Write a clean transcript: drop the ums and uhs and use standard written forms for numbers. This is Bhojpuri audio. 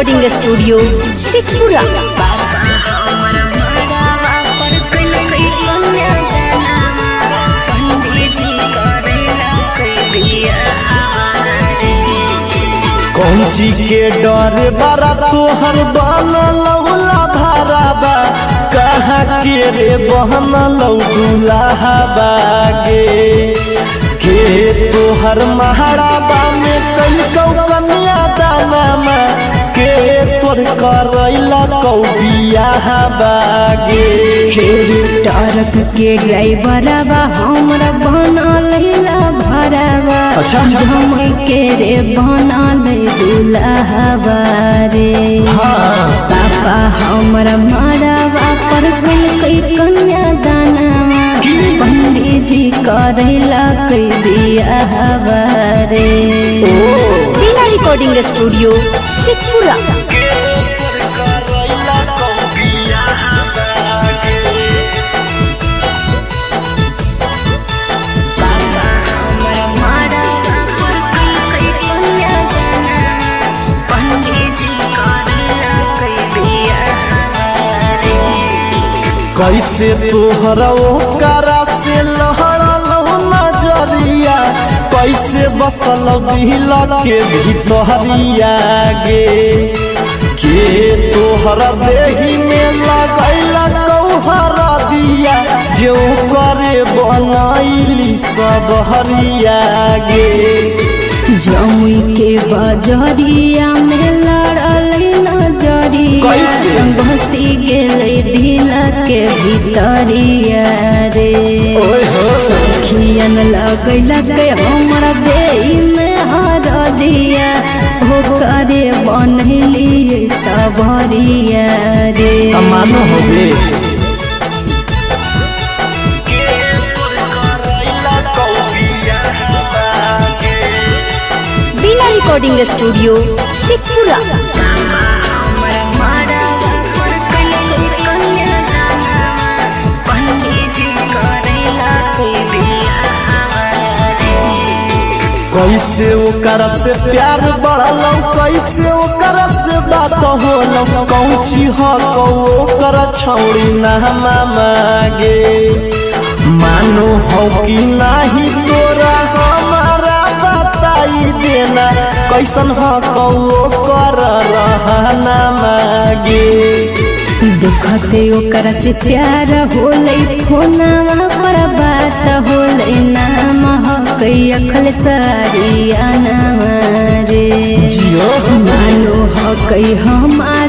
Recording studio Sheikhpura. कौंची के डरे बारा तोहर बनलौला भराबा कहाँ के रे बहनलौ दुल्हा बागे के तोहर महाराबा में कलकौ कन्या दानमा के तोर करैला कौ बियाह बागे हेरे ट्रक के ड्राइवरवा हमरा बनलैला भरावा जमै के रे बनल दुल्हा रे पापा हमरा मरावा पर कई कन्या दानमा पंडित जी करैला कई बियाह रे। बिना रिकॉर्डिंग स्टूडियो शेखपुरा। कैसे तोहरा ओकरा से लहड़ल नजरिया कैसे बसल दिल के भीतरिया गे के तोहरा देही में लगैला कौहरा दिया जो करे बनैली सब हरिया गे जमुई के बजरिया में लड़ल नजरिया बसी गेले दिल के भीतरिया रे सखियन लगे हमरा देही में हर दिया हो करे बनली सबरिया रे मानो होबे बिना रिकॉर्डिंग स्टूडियो शेखपुरा। कैसे ओकरा से प्यार बढ़लौ कैसे ओकरा से बात होलौ कौची हो ओकर छौड़ी ना मांगे मानो हो कि नाही तोरा हमारा बताई देना कैसन हो ओकर रहना मांगे देखते ओकरा से प्यार होलै फोनवा पर बात होलै नाम हकै अखल सारिया नाम रे मानो हकै हमार